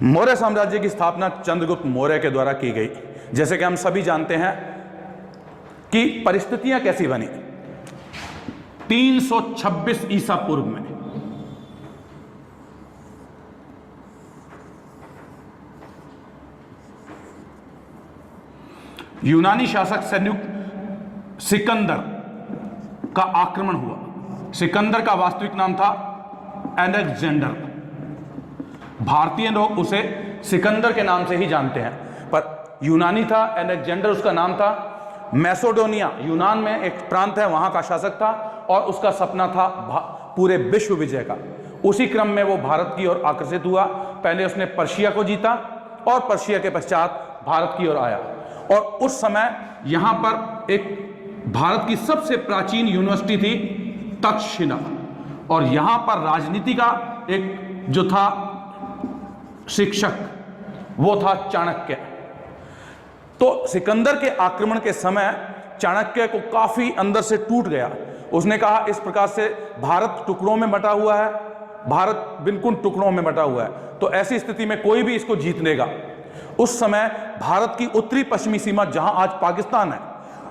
मौर्य साम्राज्य की स्थापना चंद्रगुप्त मौर्य के द्वारा की गई। जैसे कि हम सभी जानते हैं कि परिस्थितियां कैसी बनी। 326 ईसा पूर्व में यूनानी शासक संयुक्त सिकंदर का आक्रमण हुआ। सिकंदर का वास्तविक नाम था अलेक्जेंडर। भारतीय लोग उसे सिकंदर के नाम से ही जानते हैं, पर यूनानी था अलेक्जेंडर, उसका नाम था। मैसेडोनिया यूनान में एक प्रांत है, वहां का शासक था और उसका सपना था पूरे विश्व विजय का। उसी क्रम में वो भारत की ओर आकर्षित हुआ। पहले उसने पर्शिया को जीता और पर्शिया के पश्चात भारत की ओर आया। और उस समय यहां पर एक भारत की सबसे प्राचीन यूनिवर्सिटी थी तक्षशिला, और यहां पर राजनीति का एक जो था शिक्षक वो था चाणक्य। तो सिकंदर के आक्रमण के समय चाणक्य को काफी अंदर से टूट गया। उसने कहा इस प्रकार से भारत टुकड़ों में बटा हुआ है, भारत बिल्कुल टुकड़ों में बटा हुआ है, तो ऐसी स्थिति में कोई भी इसको जीत लेगा। उस समय भारत की उत्तरी पश्चिमी सीमा जहां आज पाकिस्तान है,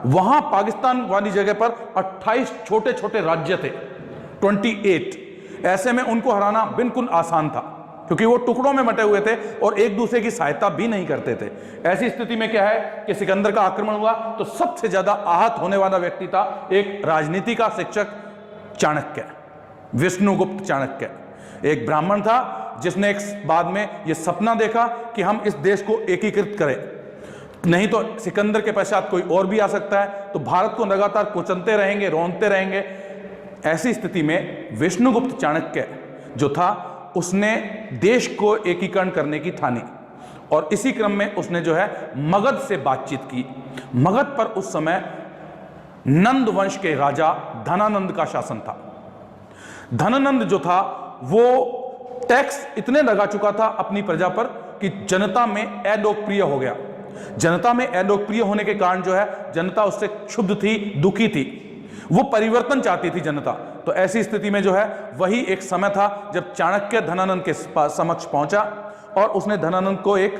वहां पाकिस्तान वाली जगह पर 28 छोटे छोटे राज्य थे, 28। ऐसे में उनको हराना बिल्कुल आसान था क्योंकि वो टुकड़ों में बटे हुए थे और एक दूसरे की सहायता भी नहीं करते थे। ऐसी स्थिति में क्या है कि सिकंदर का आक्रमण हुआ तो सबसे ज्यादा आहत होने वाला व्यक्ति था एक राजनीति का शिक्षक चाणक्य, विष्णुगुप्त चाणक्य। एक ब्राह्मण था जिसने एक बाद में यह सपना देखा कि हम इस देश को एकीकृत करें, नहीं तो सिकंदर के पश्चात कोई और भी आ सकता है, तो भारत को लगातार कुचलते रहेंगे, रोनते रहेंगे। ऐसी स्थिति में विष्णुगुप्त चाणक्य जो था उसने देश को एकीकरण करने की ठानी और इसी क्रम में उसने जो है मगध से बातचीत की। मगध पर उस समय नंद वंश के राजा धनानंद का शासन था। धनानंद जो था वो टैक्स इतने लगा चुका था अपनी प्रजा पर कि जनता में अलोकप्रिय हो गया। जनता में अलोकप्रिय होने के कारण जो है जनता उससे क्षुब्ध थी, दुखी थी, वो परिवर्तन चाहती थी जनता। तो ऐसी स्थिति में जो है वही एक समय था जब चाणक्य धनानंद के समक्ष पहुंचा और उसने धनानंद को एक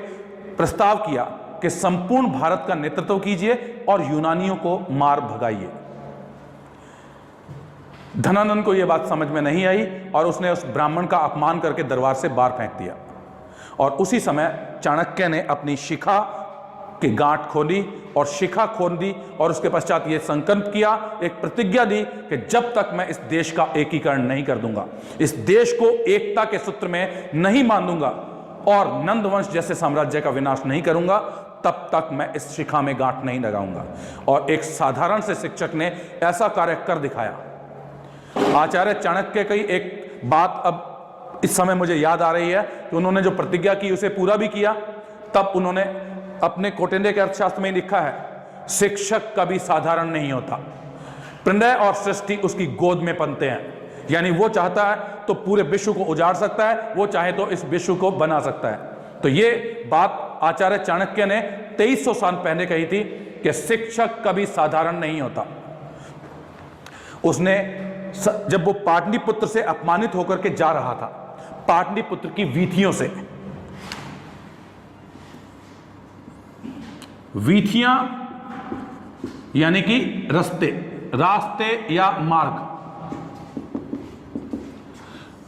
प्रस्ताव किया कि संपूर्ण भारत का नेतृत्व कीजिए और यूनानियों को मार भगाइए। धनानंद को यह बात समझ में नहीं आई और उसने उस ब्राह्मण का अपमान करके दरबार से बाहर फेंक दिया। और उसी समय चाणक्य ने अपनी शिखा की गांठ खोली और शिखा खोल दी और उसके पश्चात यह संकल्प किया, एक प्रतिज्ञा दी कि जब तक मैं इस देश का एकीकरण नहीं कर दूंगा, इस देश को एकता के सूत्र में नहीं मान दूंगा और नंद वंश जैसे साम्राज्य का विनाश नहीं करूंगा, तब तक मैं इस शिखा में गांठ नहीं लगाऊंगा। और एक साधारण से शिक्षक ने ऐसा कार्य कर दिखाया। आचार्य चाणक्य की एक बात अब इस समय मुझे याद आ रही है कि उन्होंने जो प्रतिज्ञा की उसे पूरा भी किया। तब उन्होंने अपने कौटिल्य के अर्थशास्त्र में लिखा है, शिक्षक कभी साधारण नहीं होता, प्रलय और सृष्टि उसकी गोद में पनते हैं। यानी वो चाहता है तो पूरे विश्व को उजाड़ सकता है, वो चाहे तो इस विश्व को बना सकता है। तो ये बात आचार्य चाणक्य ने 2300 साल पहले कही थी कि शिक्षक कभी साधारण नहीं होता। उसने जब वो पाटलिपुत्र से अपमानित होकर के जा रहा था, पाटलिपुत्र की वीथियों से, वीथियां यानी कि रास्ते या मार्ग,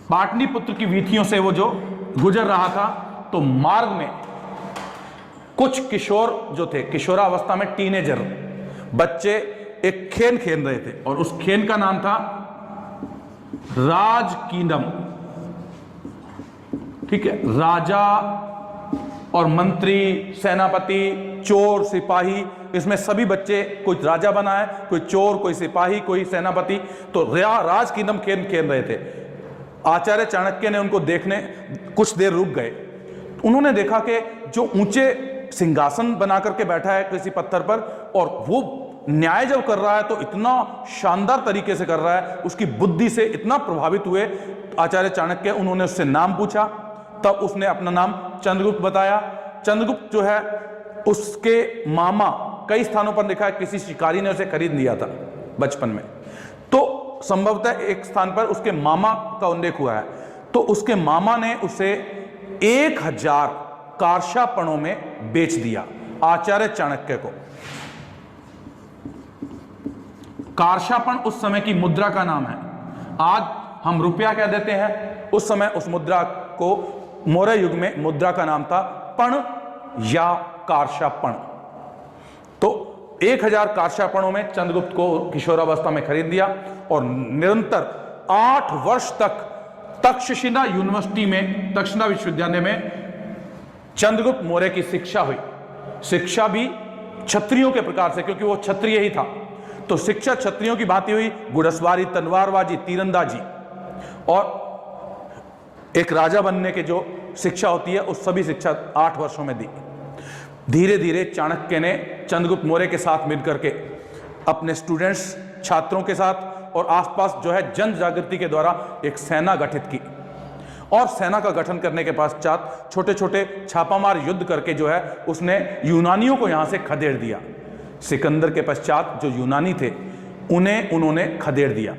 पाटलिपुत्र की वीथियों से वो जो गुजर रहा था तो मार्ग में कुछ किशोर जो थे, किशोरावस्था में टीनेजर बच्चे एक खेल खेल रहे थे और उस खेल का नाम था राज कींडम। ठीक है, राजा और मंत्री, सेनापति, चोर, सिपाही, इसमें सभी बच्चे, कोई राजा बना है, कोई चोर, कोई सिपाही, कोई सेनापति, तो राज कींडम खेल खेल रहे थे। आचार्य चाणक्य ने उनको देखने कुछ देर रुक गए। उन्होंने देखा कि जो ऊंचे सिंहासन बना करके बैठा है किसी पत्थर पर और वो न्याय जब कर रहा है तो इतना शानदार तरीके से कर रहा है, उसकी बुद्धि से इतना प्रभावित हुए आचार्य चाणक्य। उन्होंने उससे नाम पूछा, तब उसने अपना नाम चंद्रगुप्त बताया। चंद्रगुप्त जो है उसके मामा, कई स्थानों पर लिखा है किसी शिकारी ने उसे खरीद लिया था बचपन में, तो संभवतः एक स्थान पर उसके मामा का उल्लेख हुआ है। तो उसके मामा ने उसे 1000 कारशापणों में बेच दिया आचार्य चाणक्य को। कारशापण उस समय की मुद्रा का नाम है। आज हम रुपया कह देते हैं, उस समय उस मुद्रा को मौर्य युग में मुद्रा का नाम था पण या कारशापण। तो 1000 कारशापणों में चंद्रगुप्त को किशोरावस्था में खरीद दिया और निरंतर 8 वर्ष तक तक्षशिला यूनिवर्सिटी में, तक्षशिला विश्वविद्यालय में चंद्रगुप्त मौर्य की शिक्षा हुई। शिक्षा भी क्षत्रियों के प्रकार से, क्योंकि वो क्षत्रिय ही था, तो शिक्षा क्षत्रियों की भांति हुई। घुड़सवारी, तलवारबाजी, तीरंदाजी और एक राजा बनने के जो शिक्षा होती है, उस सभी शिक्षा 8 वर्षों में दी। धीरे धीरे चाणक्य ने चंद्रगुप्त मौर्य के साथ मिलकर के अपने स्टूडेंट्स, छात्रों के साथ और आसपास जो है जन जागृति के द्वारा एक सेना गठित की और सेना का गठन करने के पश्चात छोटे छोटे छापामार युद्ध करके जो है उसने यूनानियों को यहां से खदेड़ दिया। सिकंदर के पश्चात जो यूनानी थे उन्हें उन्होंने खदेड़ दिया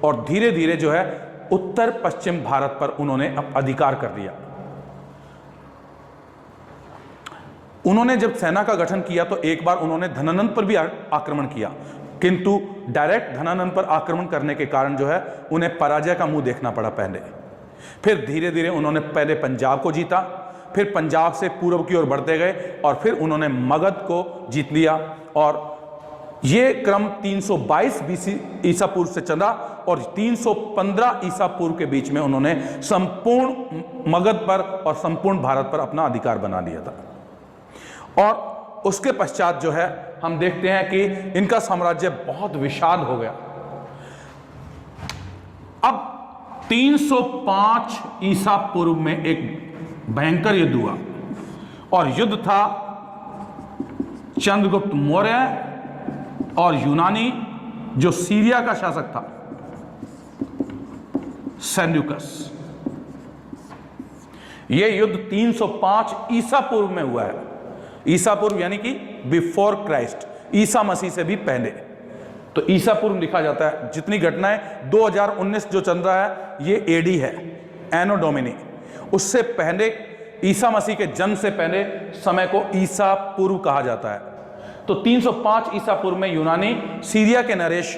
और धीरे धीरे जो है उत्तर पश्चिम भारत पर उन्होंने अधिकार कर लिया। उन्होंने जब सेना का गठन किया तो एक बार उन्होंने धनानंद पर भी आक्रमण किया, किंतु डायरेक्ट धनानंद पर आक्रमण करने के कारण जो है उन्हें पराजय का मुंह देखना पड़ा पहले। फिर धीरे धीरे उन्होंने पहले पंजाब को जीता, फिर पंजाब से पूर्व की ओर बढ़ते गए और फिर उन्होंने मगध को जीत लिया और ये क्रम 322 बीसी ईसा पूर्व से चला और 315 ईसा पूर्व के बीच में उन्होंने संपूर्ण मगध पर और संपूर्ण भारत पर अपना अधिकार बना लिया था। और उसके पश्चात जो है हम देखते हैं कि इनका साम्राज्य बहुत विशाल हो गया। अब 305 ईसा पूर्व में एक भयंकर युद्ध हुआ और युद्ध था चंद्रगुप्त मौर्य और यूनानी जो सीरिया का शासक था सेल्यूकस। यह युद्ध 305 ईसा पूर्व में हुआ है। ईसा पूर्व यानी कि बिफोर क्राइस्ट, ईसा मसीह से भी पहले। तो ईसा पूर्व लिखा जाता है। जितनी घटनाएं 2019 जो चल रहा है ये एडी है, एनो डोमिनी। उससे पहले ईसा मसीह के जन्म से पहले समय को ईसा पूर्व कहा जाता है। तो 305 ईसा पूर्व में यूनानी सीरिया के नरेश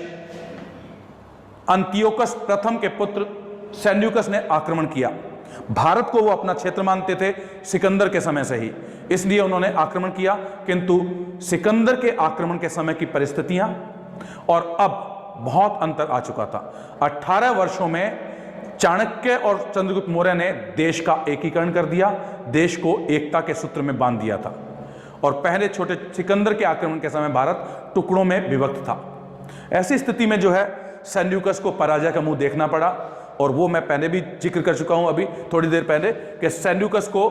अंतियोकस प्रथम के पुत्र सेल्यूकस ने आक्रमण किया। भारत को वो अपना क्षेत्र मानते थे सिकंदर के समय से ही, इसलिए उन्होंने आक्रमण किया। किंतु सिकंदर के आक्रमण के समय की परिस्थितियां और अब बहुत अंतर आ चुका था। 18 वर्षों में चाणक्य और चंद्रगुप्त मौर्य ने देश का एकीकरण कर दिया, देश को एकता के सूत्र में बांध दिया था। और पहले छोटे सिकंदर के आक्रमण के समय भारत टुकड़ों में विभक्त था। ऐसी स्थिति में जो है सेल्यूकस को पराजय का मुंह देखना पड़ा और वो मैं पहले भी जिक्र कर चुका हूं अभी थोड़ी देर पहले कि सेल्यूकस को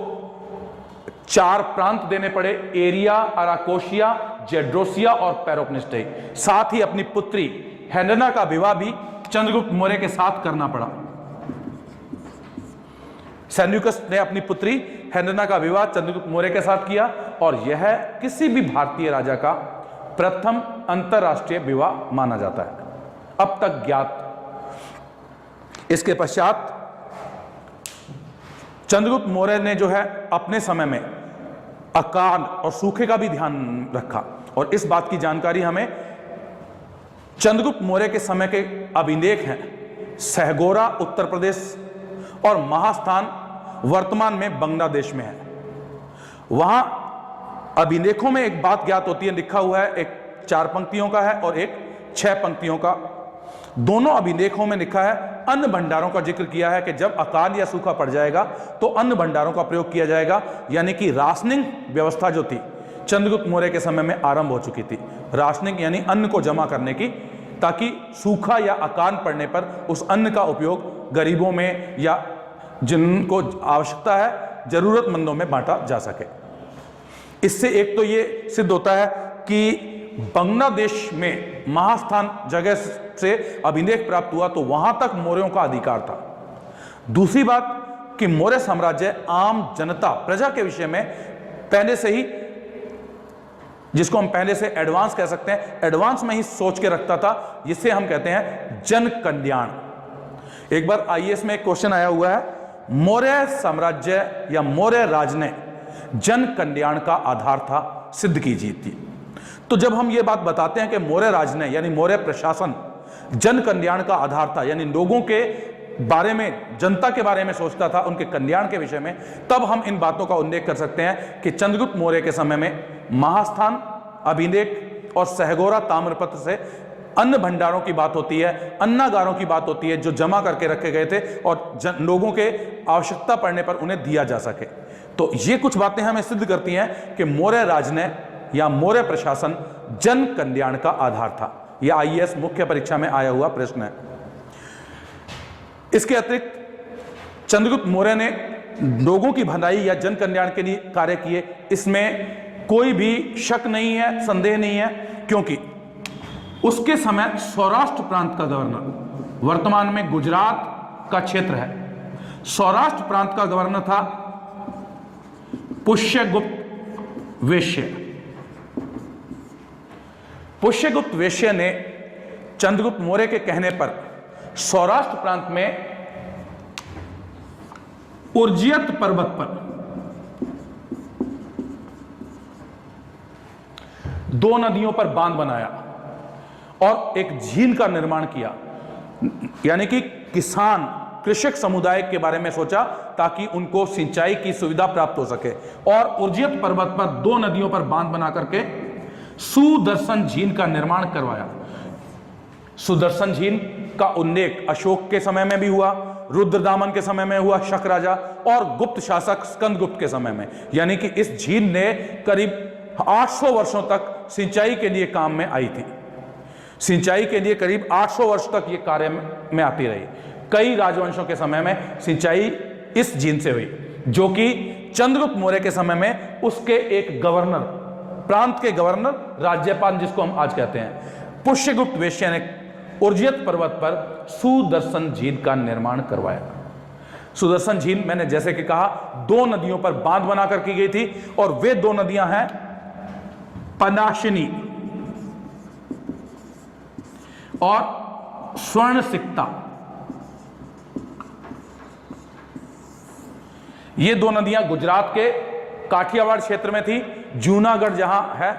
4 प्रांत देने पड़े, एरिया, अराकोशिया, जेड्रोसिया और पेरोपनिस्टई। साथ ही अपनी पुत्री हेलेना का विवाह भी चंद्रगुप्त मौर्य के साथ करना पड़ा। सेल्यूकस ने अपनी पुत्री हेलेना का विवाह चंद्रगुप्त मौर्य के साथ किया और यह किसी भी भारतीय राजा का प्रथम अंतरराष्ट्रीय विवाह माना जाता है अब तक ज्ञात। इसके पश्चात चंद्रगुप्त मौर्य ने जो है अपने समय में अकाल और सूखे का भी ध्यान रखा और इस बात की जानकारी हमें चंद्रगुप्त मौर्य के समय के अभिलेख हैं। सहगोरा उत्तर प्रदेश और महास्थान वर्तमान में बांग्लादेश में है। वहां अभिलेखों में एक बात ज्ञात होती है, लिखा हुआ है, एक 4 पंक्तियों का है और एक 6 पंक्तियों का। दोनों अभिलेखों में लिखा है, अन्न भंडारों का जिक्र किया है कि जब अकाल या सूखा पड़ जाएगा तो अन्न भंडारों का प्रयोग किया जाएगा, यानी कि राशनिंग व्यवस्था जो थी चंद्रगुप्त मौर्य के समय में आरंभ हो चुकी थी। राशनिंग यानी अन्न को जमा करने की, ताकि सूखा या अकाल पड़ने पर उस अन्न का उपयोग गरीबों में या जिनको आवश्यकता है जरूरतमंदों में बांटा जा सके। इससे एक तो ये सिद्ध होता है कि बांग्लादेश में महास्थान जगह से अभिलेख प्राप्त हुआ तो वहां तक मौर्यों का अधिकार था। दूसरी बात कि मौर्य साम्राज्य आम जनता, प्रजा के विषय में पहले से ही, जिसको हम पहले से एडवांस कह सकते हैं, एडवांस में ही सोच के रखता था, जिसे हम कहते हैं जन कल्याण। एक बार आईएएस में एक क्वेश्चन आया हुआ है, मौर्य साम्राज्य या मौर्य राज ने जन कल्याण का आधार था, सिद्ध कीजिए थी। तो जब हम ये बात बताते हैं कि मौर्य राज ने यानी मौर्य प्रशासन जन कल्याण का आधार था, यानी लोगों के बारे में, जनता के बारे में सोचता था, उनके कल्याण के विषय में, तब हम इन बातों का उल्लेख कर सकते हैं कि चंद्रगुप्त मौर्य के समय में महास्थान, अभिलेख और सहगोरा ताम्रपत्र से अन्न भंडारों की बात होती है, अन्नागारों की बात होती है, जो जमा करके रखे गए थे और लोगों के आवश्यकता पड़ने पर उन्हें दिया जा सके। तो ये कुछ बातें हमें सिद्ध करती हैं कि मौर्य राज ने या मौर्य प्रशासन जन कल्याण का आधार था। यह आईएएस मुख्य परीक्षा में आया हुआ प्रश्न है। इसके अतिरिक्त चंद्रगुप्त मौर्य ने लोगों की भलाई या जन कल्याण के लिए कार्य किए, इसमें कोई भी शक नहीं है, संदेह नहीं है, क्योंकि उसके समय सौराष्ट्र प्रांत का गवर्नर, वर्तमान में गुजरात का क्षेत्र है, सौराष्ट्र प्रांत का गवर्नर था पुष्यगुप्त वेश्य। पुष्यगुप्त वेश्य ने चंद्रगुप्त मौर्य के कहने पर सौराष्ट्र प्रांत में उर्जियत पर्वत पर 2 नदियों पर बांध बनाया और एक झील का निर्माण किया, यानी कि किसान, कृषक समुदाय के बारे में सोचा ताकि उनको सिंचाई की सुविधा प्राप्त हो सके, और उर्जियत पर्वत पर 2 नदियों पर बांध बना करके सुदर्शन झील का निर्माण करवाया। सुदर्शन झील का उल्लेख अशोक के समय में भी हुआ, रुद्रदामन के समय में हुआ, शक राजा, और गुप्त शासक स्कंदगुप्त के समय में, यानी कि इस झील ने करीब 800 वर्षों तक सिंचाई के लिए काम में आई थी। सिंचाई के लिए करीब 800 वर्ष तक ये कार्य में आती रही। कई राजवंशों के समय में सिंचाई इस झील से हुई, जो कि चंद्रगुप्त मौर्य के समय में उसके एक गवर्नर, प्रांत के गवर्नर, राज्यपाल जिसको हम आज कहते हैं, पुष्यगुप्त वेश्य ने उर्जियत पर्वत पर सुदर्शन झील का निर्माण करवाया। सुदर्शन झील, मैंने जैसे कि कहा, 2 नदियों पर बांध बनाकर की गई थी, और वे 2 नदियां हैं पनाशिनी और स्वर्णसिक्ता। ये 2 नदियां गुजरात के काठियावाड़ क्षेत्र में थी, जूनागढ़ जहां है,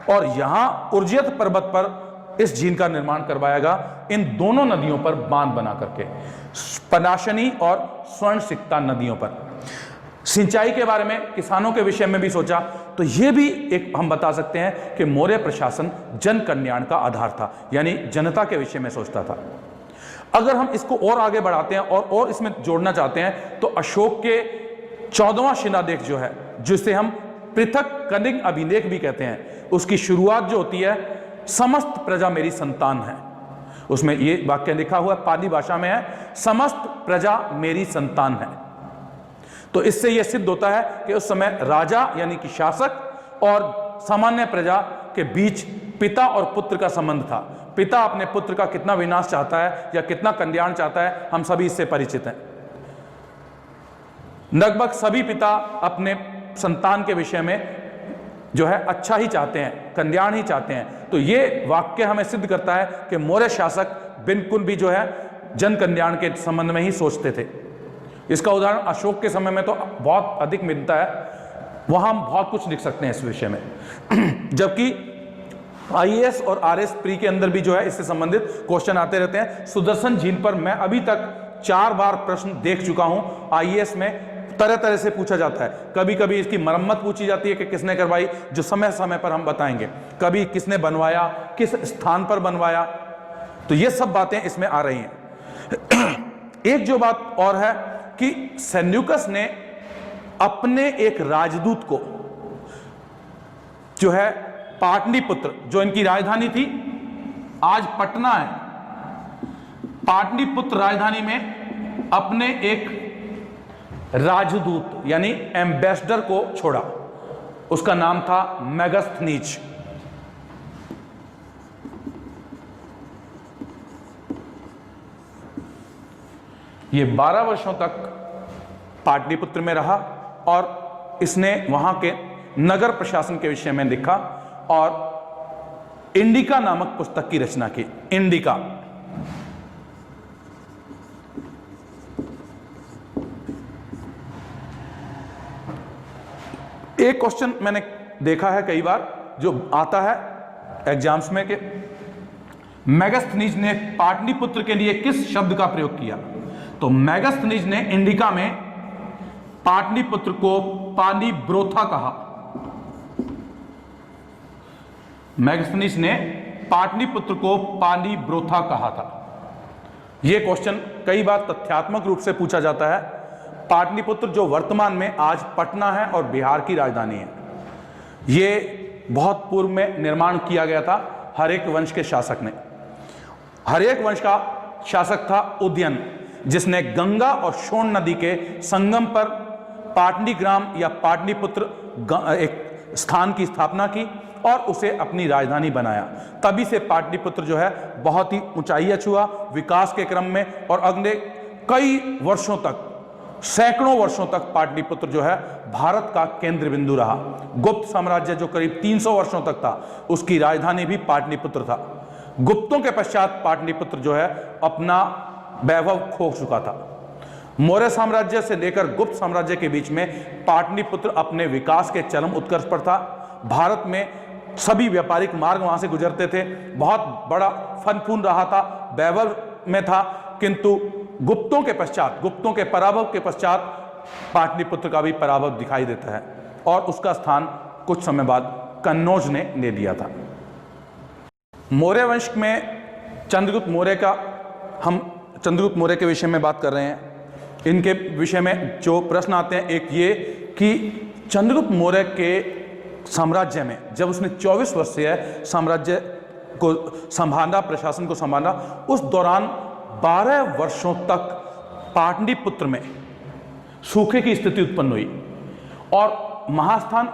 और यहां उर्जियत पर्वत पर इस झील का निर्माण करवाएगा, इन दोनों नदियों पर बांध बना करके, पनाशनी और स्वर्णसिक्ता नदियों पर। सिंचाई के बारे में, किसानों के विषय में भी सोचा, तो यह भी एक हम बता सकते हैं कि मौर्य प्रशासन जन कल्याण का आधार था, यानी जनता के विषय में सोचता था। अगर हम इसको और आगे बढ़ाते हैं और इसमें जोड़ना चाहते हैं, तो अशोक के 14वां शिलालेख जो है, जिसे हम पृथक कनिंग अभिलेख भी कहते हैं, उसकी शुरुआत जो होती है, समस्त प्रजा मेरी संतान है। उसमें यह वाक्य लिखा हुआ पाली भाषा में है, समस्त प्रजा मेरी संतान है। तो इससे यह सिद्ध होता है कि उस समय राजा यानी कि शासक और सामान्य प्रजा के बीच पिता और पुत्र का संबंध था। पिता अपने पुत्र का कितना विनाश चाहता है या कितना कल्याण चाहता है, हम सभी इससे परिचित हैं। लगभग सभी पिता अपने संतान के विषय में जो है अच्छा ही चाहते हैं, कल्याण ही चाहते हैं। तो ये वाक्य हमें सिद्ध करता है कि मौर्य शासक बिल्कुल भी जो है जन कल्याण के संबंध में ही सोचते थे। इसका उदाहरण अशोक के समय में तो बहुत अधिक मिलता है, वहां हम बहुत कुछ लिख सकते हैं इस विषय में। जबकि आईएएस और आरएस प्री के अंदर भी जो है इससे संबंधित क्वेश्चन आते रहते हैं। सुदर्शन झील पर मैं अभी तक 4 बार प्रश्न देख चुका हूं। आईएएस में तरह तरह से पूछा जाता है। कभी कभी इसकी मरम्मत पूछी जाती है कि किसने करवाई, जो समय समय पर हम बताएंगे। कभी किसने बनवाया, किस स्थान पर बनवाया, तो ये सब बातें इसमें आ रही हैं। एक जो बात और है कि सेल्यूकस ने अपने एक राजदूत को जो है पाटलिपुत्र, जो इनकी राजधानी थी, आज पटना है, पाटलिपुत्र राजधानी में अपने एक राजदूत यानी एम्बेसडर को छोड़ा। उसका नाम था मेगास्थनीज। ये 12 वर्षों तक पाटलिपुत्र में रहा और इसने वहां के नगर प्रशासन के विषय में लिखा और इंडिका नामक पुस्तक की रचना की। इंडिका एक क्वेश्चन मैंने देखा है कई बार जो आता है एग्जाम्स में कि मेगास्थनीज ने पाटलिपुत्र के लिए किस शब्द का प्रयोग किया। तो मेगास्थनीज ने इंडिका में पाटलिपुत्र को पालीब्रोथा कहा। मेगास्थनीज ने पाटलिपुत्र को पालीब्रोथा कहा था। यह क्वेश्चन कई बार तथ्यात्मक रूप से पूछा जाता है। पाटलिपुत्र जो वर्तमान में आज पटना है और बिहार की राजधानी है, यह बहुत पूर्व में निर्माण किया गया था हर्यक वंश के शासक ने। हर्यक वंश का शासक था उदयन, जिसने गंगा और सोन नदी के संगम पर पाटलिग्राम या पाटलिपुत्र एक स्थान की स्थापना की और उसे अपनी राजधानी बनाया। तभी से पाटलिपुत्र जो है बहुत ही ऊंचाइयां छुआ विकास के क्रम में, और अगले कई वर्षों तक, सैकड़ों वर्षों तक पाटलिपुत्र जो है भारत का केंद्र बिंदु रहा। गुप्त साम्राज्य जो करीब 300 वर्षों तक था, उसकी राजधानी भी पाटलिपुत्र था। गुप्तों के पश्चात पाटलिपुत्र जो है अपना वैभव खो चुका था। मौर्य साम्राज्य से लेकर गुप्त साम्राज्य के बीच में पाटलिपुत्र अपने विकास के चरम उत्कर्ष पर था। भारत में सभी व्यापारिक मार्ग वहां से गुजरते थे, बहुत बड़ा फन फून रहा था, वैभव में था। किंतु गुप्तों के पश्चात, गुप्तों के पराभव के पश्चात पाटलिपुत्र का भी पराभव दिखाई देता है और उसका स्थान कुछ समय बाद कन्नौज ने ले लिया था। मौर्य वंश में चंद्रगुप्त मौर्य का, हम चंद्रगुप्त मौर्य के विषय में बात कर रहे हैं। इनके विषय में जो प्रश्न आते हैं, एक ये कि चंद्रगुप्त मौर्य के साम्राज्य में जब उसने 24 वर्षीय साम्राज्य को संभाला, प्रशासन को संभाला, उस दौरान 12 वर्षों तक पाटलिपुत्र में सूखे की स्थिति उत्पन्न हुई और महास्थान